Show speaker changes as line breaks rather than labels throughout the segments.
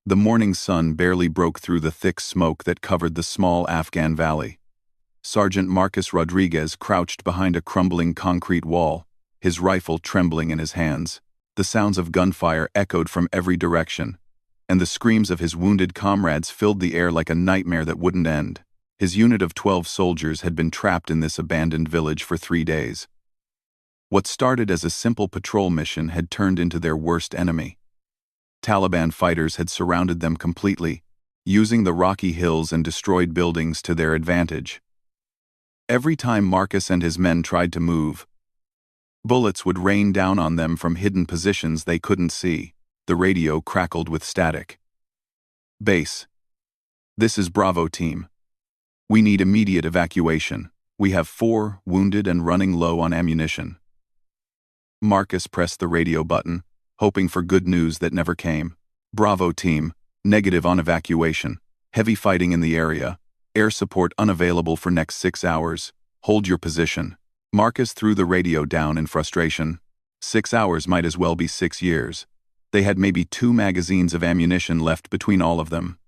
The morning sun barely broke through the thick smoke that covered the small Afghan valley. Sergeant Marcus Rodriguez crouched behind a crumbling concrete wall, his rifle trembling in his hands. The sounds of gunfire echoed from every direction, and the screams of his wounded comrades filled the air like a nightmare that wouldn't end. His unit of 12 soldiers had been trapped in this abandoned village for 3 days. What started as a simple patrol mission had turned into their worst enemy. Taliban fighters had surrounded them completely, using the rocky hills and destroyed buildings to their advantage. Every time Marcus and his men tried to move, bullets would rain down on them from hidden positions they couldn't see. The radio crackled with static. "Base. This is Bravo team. We need immediate evacuation. We have 4 wounded and running low on ammunition." Marcus pressed the radio button, hoping for good news that never came. "Bravo team, negative on evacuation. Heavy fighting in the area. Air support unavailable for next 6 hours. Hold your position." Marcus threw the radio down in frustration. 6 hours might as well be 6 years. They had maybe 2 magazines of ammunition left between all of them.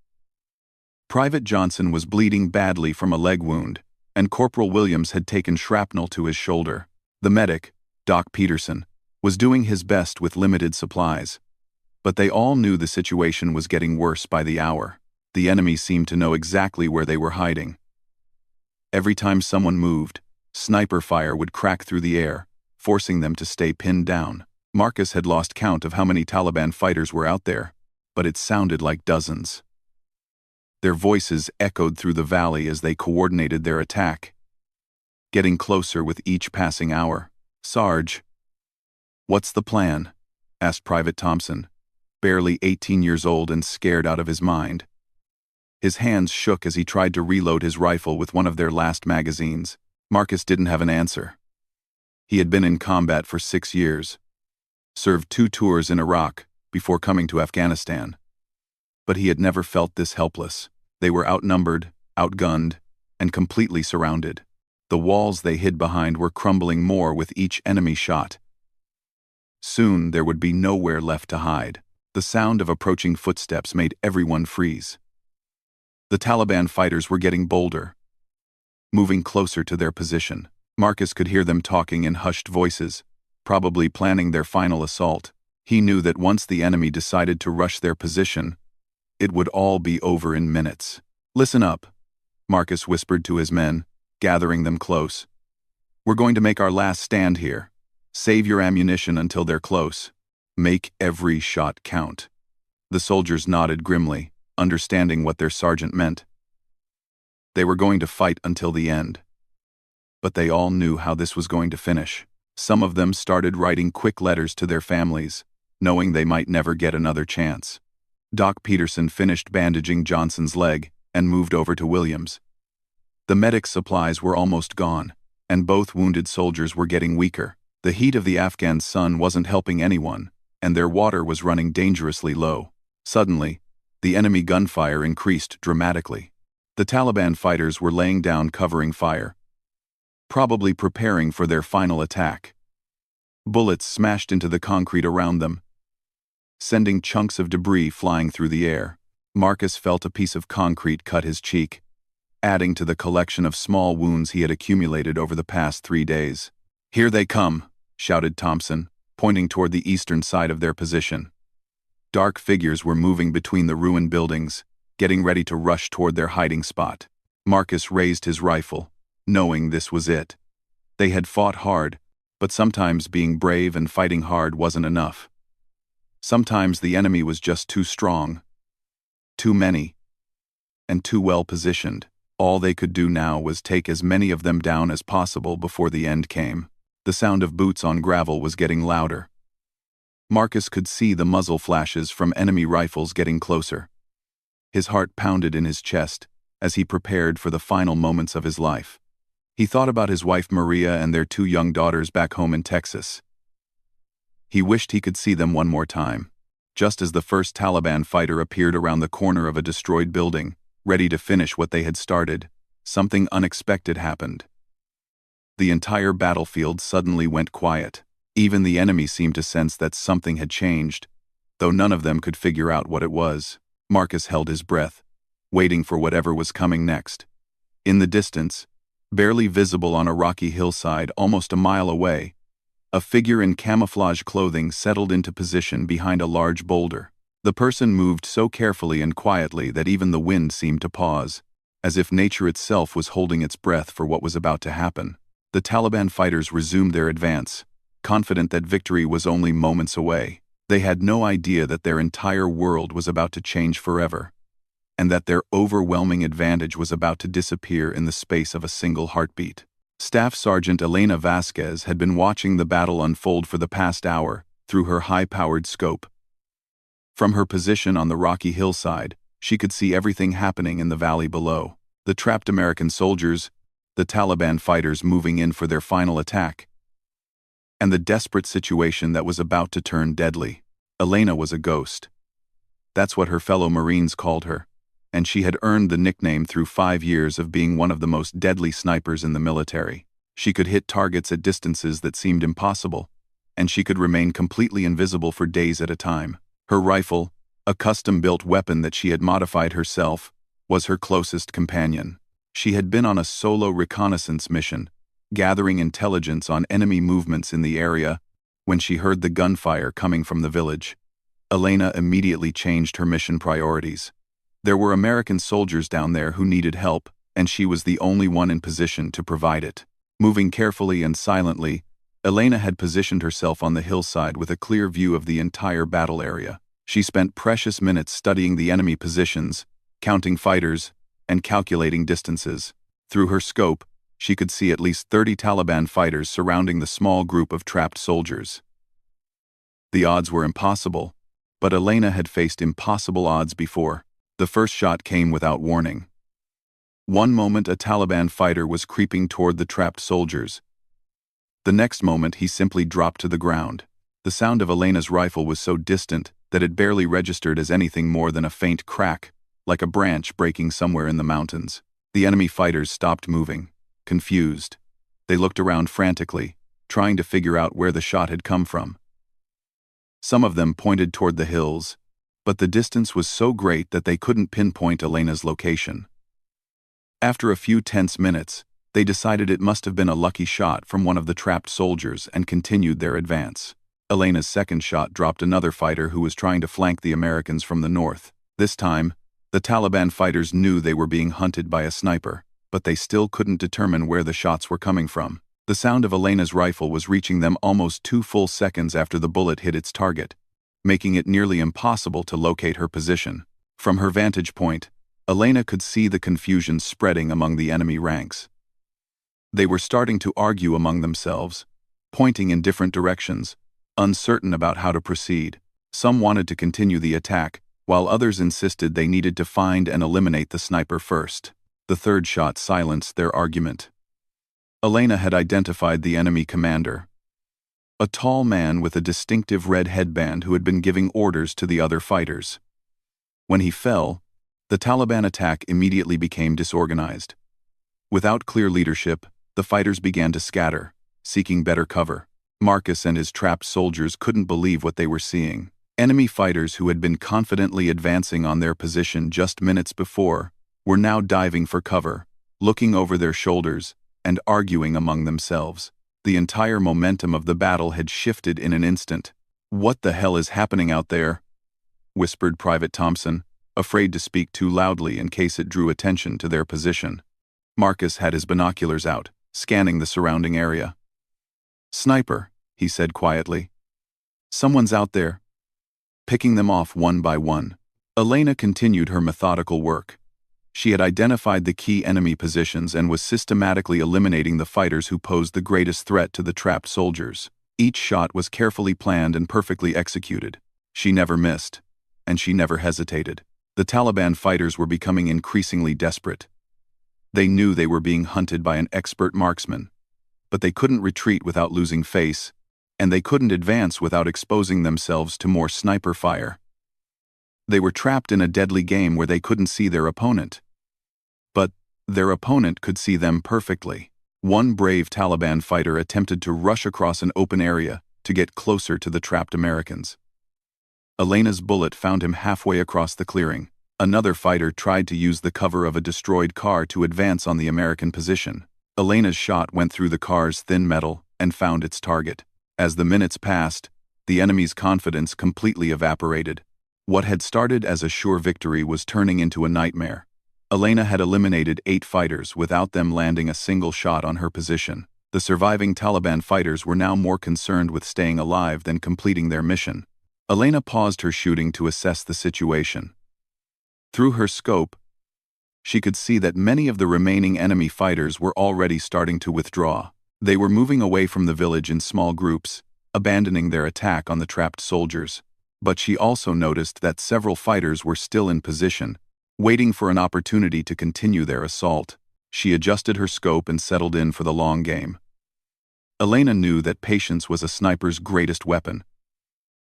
Private Johnson was bleeding badly from a leg wound, and Corporal Williams had taken shrapnel to his shoulder. The medic, Doc Peterson, was doing his best with limited supplies. But they all knew the situation was getting worse by the hour. The enemy seemed to know exactly where they were hiding. Every time someone moved, sniper fire would crack through the air, forcing them to stay pinned down. Marcus had lost count of how many Taliban fighters were out there, but it sounded like dozens. Their voices echoed through the valley as they coordinated their attack, getting closer with each passing hour. "Sarge, what's the plan?" asked Private Thompson, barely 18 years old and scared out of his mind. His hands shook as he tried to reload his rifle with one of their last magazines. Marcus didn't have an answer. He had been in combat for 6 years, served 2 tours in Iraq before coming to Afghanistan. But he had never felt this helpless. They were outnumbered, outgunned, and completely surrounded. The walls they hid behind were crumbling more with each enemy shot. Soon there would be nowhere left to hide. The sound of approaching footsteps made everyone freeze. The Taliban fighters were getting bolder, moving closer to their position. Marcus could hear them talking in hushed voices, probably planning their final assault. He knew that once the enemy decided to rush their position, it would all be over in minutes. "Listen up," Marcus whispered to his men, gathering them close. "We're going to make our last stand here. Save your ammunition until they're close. Make every shot count." The soldiers nodded grimly, understanding what their sergeant meant. They were going to fight until the end. But they all knew how this was going to finish. Some of them started writing quick letters to their families, knowing they might never get another chance. Doc Peterson finished bandaging Johnson's leg and moved over to Williams. The medic's supplies were almost gone, and both wounded soldiers were getting weaker. The heat of the Afghan sun wasn't helping anyone, and their water was running dangerously low. Suddenly, the enemy gunfire increased dramatically. The Taliban fighters were laying down covering fire, probably preparing for their final attack. Bullets smashed into the concrete around them, sending chunks of debris flying through the air. Marcus felt a piece of concrete cut his cheek, adding to the collection of small wounds he had accumulated over the past 3 days. "Here they come," shouted Thompson, pointing toward the eastern side of their position. Dark figures were moving between the ruined buildings, getting ready to rush toward their hiding spot. Marcus raised his rifle, knowing this was it. They had fought hard, but sometimes being brave and fighting hard wasn't enough. Sometimes the enemy was just too strong, too many, and too well positioned. All they could do now was take as many of them down as possible before the end came. The sound of boots on gravel was getting louder. Marcus could see the muzzle flashes from enemy rifles getting closer. His heart pounded in his chest as he prepared for the final moments of his life. He thought about his wife Maria and their 2 young daughters back home in Texas. He wished he could see them one more time. Just as the first Taliban fighter appeared around the corner of a destroyed building, ready to finish what they had started, something unexpected happened. The entire battlefield suddenly went quiet. Even the enemy seemed to sense that something had changed, though none of them could figure out what it was. Marcus held his breath, waiting for whatever was coming next. In the distance, barely visible on a rocky hillside almost a mile away, a figure in camouflage clothing settled into position behind a large boulder. The person moved so carefully and quietly that even the wind seemed to pause, as if nature itself was holding its breath for what was about to happen. The Taliban fighters resumed their advance, confident that victory was only moments away. They had no idea that their entire world was about to change forever, and that their overwhelming advantage was about to disappear in the space of a single heartbeat. Staff Sergeant Elena Vasquez had been watching the battle unfold for the past hour through her high-powered scope. From her position on the rocky hillside, she could see everything happening in the valley below. The trapped American soldiers, the Taliban fighters moving in for their final attack, and the desperate situation that was about to turn deadly. Elena was a ghost. That's what her fellow Marines called her, and she had earned the nickname through 5 years of being one of the most deadly snipers in the military. She could hit targets at distances that seemed impossible, and she could remain completely invisible for days at a time. Her rifle, a custom-built weapon that she had modified herself, was her closest companion. She had been on a solo reconnaissance mission, gathering intelligence on enemy movements in the area, when she heard the gunfire coming from the village. Elena immediately changed her mission priorities. There were American soldiers down there who needed help, and she was the only one in position to provide it. Moving carefully and silently, Elena had positioned herself on the hillside with a clear view of the entire battle area. She spent precious minutes studying the enemy positions, counting fighters, and calculating distances. Through her scope, she could see at least 30 Taliban fighters surrounding the small group of trapped soldiers. The odds were impossible, but Elena had faced impossible odds before. The first shot came without warning. One moment a Taliban fighter was creeping toward the trapped soldiers. The next moment he simply dropped to the ground. The sound of Elena's rifle was so distant that it barely registered as anything more than a faint crack, like a branch breaking somewhere in the mountains. The enemy fighters stopped moving, confused. They looked around frantically, trying to figure out where the shot had come from. Some of them pointed toward the hills, but the distance was so great that they couldn't pinpoint Elena's location. After a few tense minutes, they decided it must have been a lucky shot from one of the trapped soldiers and continued their advance. Elena's second shot dropped another fighter who was trying to flank the Americans from the north. This time, the Taliban fighters knew they were being hunted by a sniper, but they still couldn't determine where the shots were coming from. The sound of Elena's rifle was reaching them almost 2 full seconds after the bullet hit its target, making it nearly impossible to locate her position. From her vantage point, Elena could see the confusion spreading among the enemy ranks. They were starting to argue among themselves, pointing in different directions, uncertain about how to proceed. Some wanted to continue the attack, while others insisted they needed to find and eliminate the sniper first. The third shot silenced their argument. Elena had identified the enemy commander, a tall man with a distinctive red headband who had been giving orders to the other fighters. When he fell, the Taliban attack immediately became disorganized. Without clear leadership, the fighters began to scatter, seeking better cover. Marcus and his trapped soldiers couldn't believe what they were seeing. Enemy fighters who had been confidently advancing on their position just minutes before were now diving for cover, looking over their shoulders, and arguing among themselves. The entire momentum of the battle had shifted in an instant. "What the hell is happening out there?" whispered Private Thompson, afraid to speak too loudly in case it drew attention to their position. Marcus had his binoculars out, scanning the surrounding area. "Sniper," he said quietly. "Someone's out there." Picking them off one by one, Elena continued her methodical work. She had identified the key enemy positions and was systematically eliminating the fighters who posed the greatest threat to the trapped soldiers. Each shot was carefully planned and perfectly executed. She never missed, and she never hesitated. The Taliban fighters were becoming increasingly desperate. They knew they were being hunted by an expert marksman, but they couldn't retreat without losing face, and they couldn't advance without exposing themselves to more sniper fire. They were trapped in a deadly game where they couldn't see their opponent. But their opponent could see them perfectly. One brave Taliban fighter attempted to rush across an open area to get closer to the trapped Americans. Elena's bullet found him halfway across the clearing. Another fighter tried to use the cover of a destroyed car to advance on the American position. Elena's shot went through the car's thin metal and found its target. As the minutes passed, the enemy's confidence completely evaporated. What had started as a sure victory was turning into a nightmare. Elena had eliminated 8 fighters without them landing a single shot on her position. The surviving Taliban fighters were now more concerned with staying alive than completing their mission. Elena paused her shooting to assess the situation. Through her scope, she could see that many of the remaining enemy fighters were already starting to withdraw. They were moving away from the village in small groups, abandoning their attack on the trapped soldiers. But she also noticed that several fighters were still in position, waiting for an opportunity to continue their assault. She adjusted her scope and settled in for the long game. Elena knew that patience was a sniper's greatest weapon.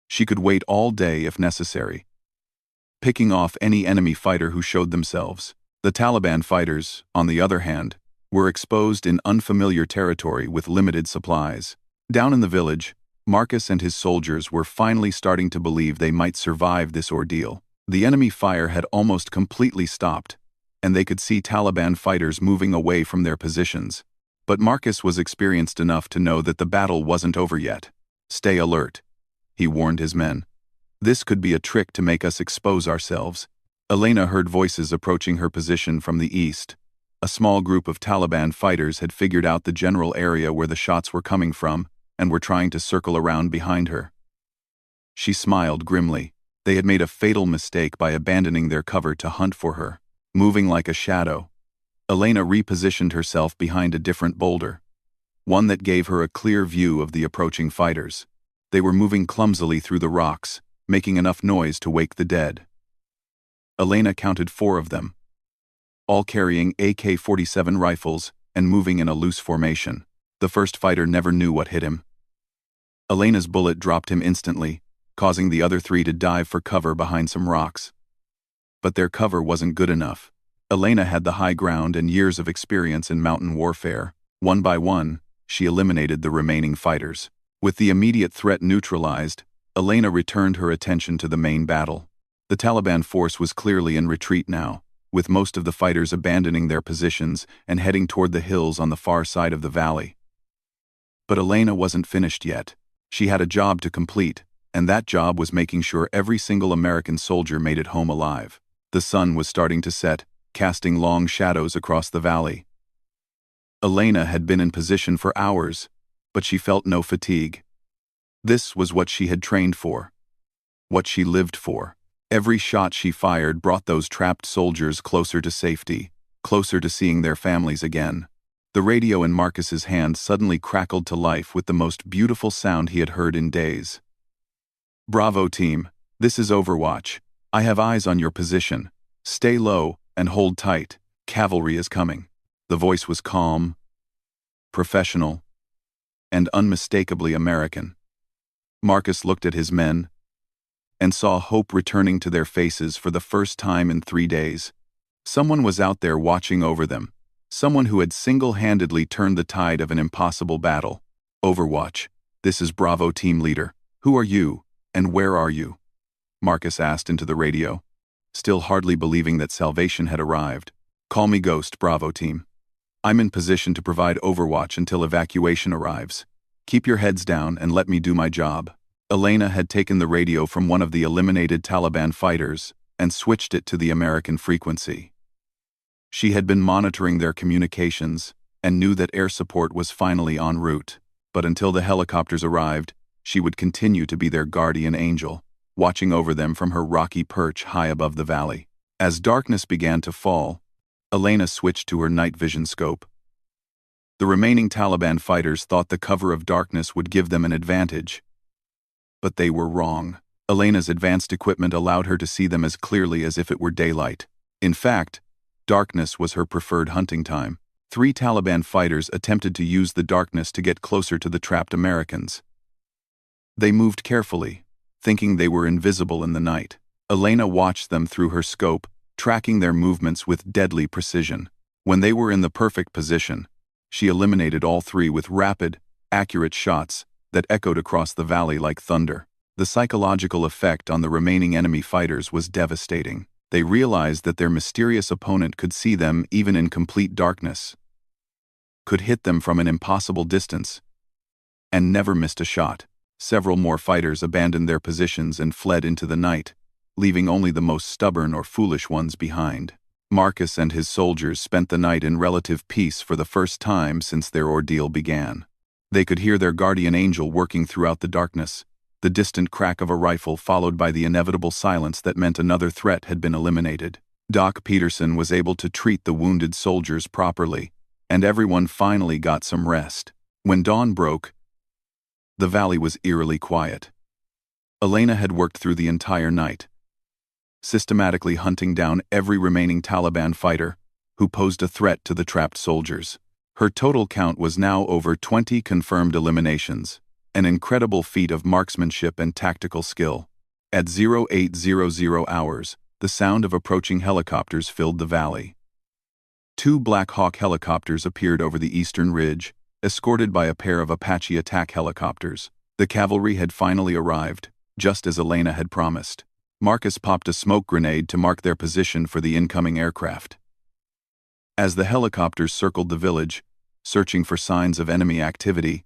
She could wait all day if necessary, picking off any enemy fighter who showed themselves. The Taliban fighters, on the other hand, were exposed in unfamiliar territory with limited supplies. Down in the village, Marcus and his soldiers were finally starting to believe they might survive this ordeal. The enemy fire had almost completely stopped, and they could see Taliban fighters moving away from their positions. But Marcus was experienced enough to know that the battle wasn't over yet. "Stay alert," he warned his men. "This could be a trick to make us expose ourselves." Elena heard voices approaching her position from the east. A small group of Taliban fighters had figured out the general area where the shots were coming from and were trying to circle around behind her. She smiled grimly. They had made a fatal mistake by abandoning their cover to hunt for her. Moving like a shadow, Elena repositioned herself behind a different boulder, one that gave her a clear view of the approaching fighters. They were moving clumsily through the rocks, making enough noise to wake the dead. Elena counted 4 of them, all carrying AK-47 rifles and moving in a loose formation. The first fighter never knew what hit him. Elena's bullet dropped him instantly, causing the other 3 to dive for cover behind some rocks. But their cover wasn't good enough. Elena had the high ground and years of experience in mountain warfare. One by one, she eliminated the remaining fighters. With the immediate threat neutralized, Elena returned her attention to the main battle. The Taliban force was clearly in retreat now, with most of the fighters abandoning their positions and heading toward the hills on the far side of the valley. But Elena wasn't finished yet. She had a job to complete, and that job was making sure every single American soldier made it home alive. The sun was starting to set, casting long shadows across the valley. Elena had been in position for hours, but she felt no fatigue. This was what she had trained for, what she lived for. Every shot she fired brought those trapped soldiers closer to safety, closer to seeing their families again. The radio in Marcus's hand suddenly crackled to life with the most beautiful sound he had heard in days. "Bravo team, this is Overwatch. I have eyes on your position. Stay low and hold tight. Cavalry is coming." The voice was calm, professional, and unmistakably American. Marcus looked at his men and saw hope returning to their faces for the first time in 3 days. Someone was out there watching over them, someone who had single-handedly turned the tide of an impossible battle. "Overwatch, this is Bravo team leader. Who are you, and where are you?" Marcus asked into the radio, still hardly believing that salvation had arrived. "Call me Ghost, Bravo team. I'm in position to provide Overwatch until evacuation arrives. Keep your heads down and let me do my job." Elena had taken the radio from one of the eliminated Taliban fighters and switched it to the American frequency. She had been monitoring their communications and knew that air support was finally en route. But until the helicopters arrived, she would continue to be their guardian angel, watching over them from her rocky perch high above the valley. As darkness began to fall, Elena switched to her night vision scope. The remaining Taliban fighters thought the cover of darkness would give them an advantage, but they were wrong. Elena's advanced equipment allowed her to see them as clearly as if it were daylight. In fact, darkness was her preferred hunting time. 3 Taliban fighters attempted to use the darkness to get closer to the trapped Americans. They moved carefully, thinking they were invisible in the night. Elena watched them through her scope, tracking their movements with deadly precision. When they were in the perfect position, she eliminated all 3 with rapid, accurate shots that echoed across the valley like thunder. The psychological effect on the remaining enemy fighters was devastating. They realized that their mysterious opponent could see them even in complete darkness, could hit them from an impossible distance, and never missed a shot. Several more fighters abandoned their positions and fled into the night, leaving only the most stubborn or foolish ones behind. Marcus and his soldiers spent the night in relative peace for the first time since their ordeal began. They could hear their guardian angel working throughout the darkness, the distant crack of a rifle followed by the inevitable silence that meant another threat had been eliminated. Doc Peterson was able to treat the wounded soldiers properly, and everyone finally got some rest. When dawn broke, the valley was eerily quiet. Elena had worked through the entire night, systematically hunting down every remaining Taliban fighter who posed a threat to the trapped soldiers. Her total count was now over 20 confirmed eliminations, an incredible feat of marksmanship and tactical skill. At 0800 hours, the sound of approaching helicopters filled the valley. 2 Black Hawk helicopters appeared over the eastern ridge, escorted by a pair of Apache attack helicopters. The cavalry had finally arrived, just as Elena had promised. Marcus popped a smoke grenade to mark their position for the incoming aircraft. As the helicopters circled the village, searching for signs of enemy activity,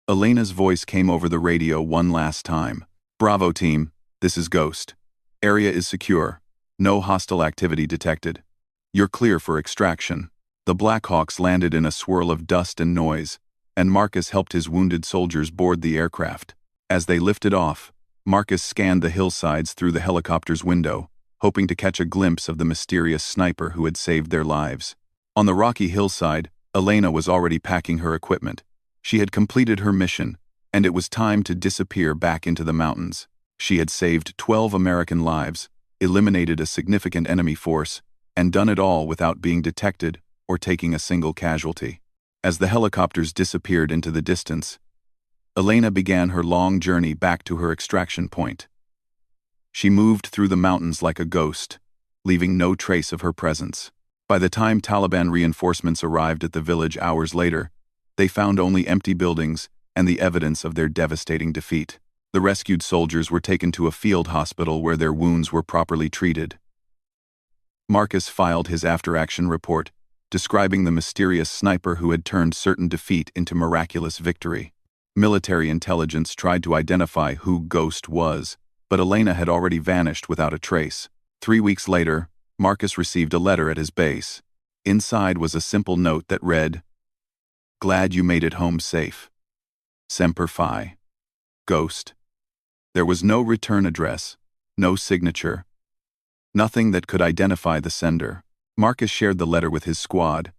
Elena's voice came over the radio one last time. "Bravo team, this is Ghost. Area is secure. No hostile activity detected. You're clear for extraction." The Blackhawks landed in a swirl of dust and noise, and Marcus helped his wounded soldiers board the aircraft. As they lifted off, Marcus scanned the hillsides through the helicopter's window, hoping to catch a glimpse of the mysterious sniper who had saved their lives. On the rocky hillside, Elena was already packing her equipment. She had completed her mission, and it was time to disappear back into the mountains. She had saved 12 American lives, eliminated a significant enemy force, and done it all without being detected or taking a single casualty. As the helicopters disappeared into the distance, Elena began her long journey back to her extraction point. She moved through the mountains like a ghost, leaving no trace of her presence. By the time Taliban reinforcements arrived at the village hours later, they found only empty buildings and the evidence of their devastating defeat. The rescued soldiers were taken to a field hospital where their wounds were properly treated. Marcus filed his after-action report, describing the mysterious sniper who had turned certain defeat into miraculous victory. Military intelligence tried to identify who Ghost was, but Elena had already vanished without a trace. 3 weeks later, Marcus received a letter at his base. Inside was a simple note that read, "Glad you made it home safe. Semper Fi. Ghost." There was no return address, no signature, nothing that could identify the sender. Marcus shared the letter with his squad,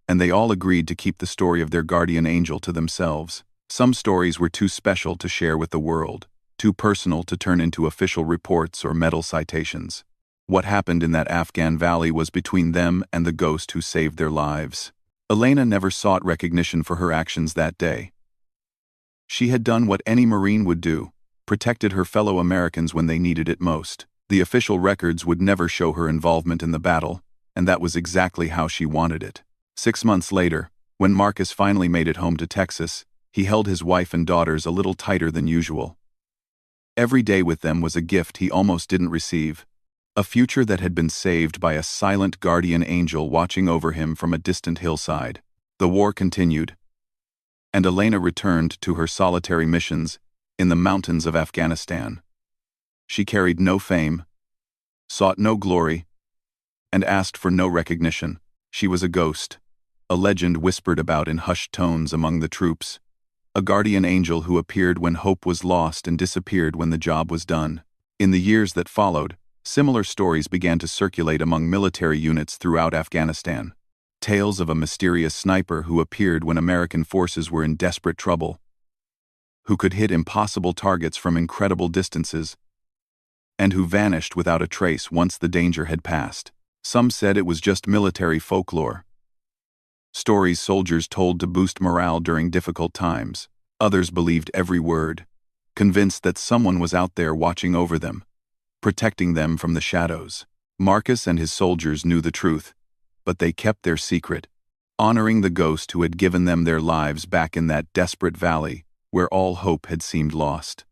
and they all agreed to keep the story of their guardian angel to themselves. Some stories were too special to share with the world, too personal to turn into official reports or medal citations. What happened in that Afghan valley was between them and the ghost who saved their lives. Elena never sought recognition for her actions that day. She had done what any Marine would do, protected her fellow Americans when they needed it most. The official records would never show her involvement in the battle, and that was exactly how she wanted it. 6 months later, when Marcus finally made it home to Texas, he held his wife and daughters a little tighter than usual. Every day with them was a gift he almost didn't receive, a future that had been saved by a silent guardian angel watching over him from a distant hillside. The war continued, and Elena returned to her solitary missions in the mountains of Afghanistan. She carried no fame, sought no glory, and asked for no recognition. She was a ghost, a legend whispered about in hushed tones among the troops, a guardian angel who appeared when hope was lost and disappeared when the job was done. In the years that followed, similar stories began to circulate among military units throughout Afghanistan. Tales of a mysterious sniper who appeared when American forces were in desperate trouble, who could hit impossible targets from incredible distances, and who vanished without a trace once the danger had passed. Some said it was just military folklore, stories soldiers told to boost morale during difficult times. Others believed every word, convinced that someone was out there watching over them, protecting them from the shadows. Marcus and his soldiers knew the truth, but they kept their secret, honoring the ghost who had given them their lives back in that desperate valley where all hope had seemed lost.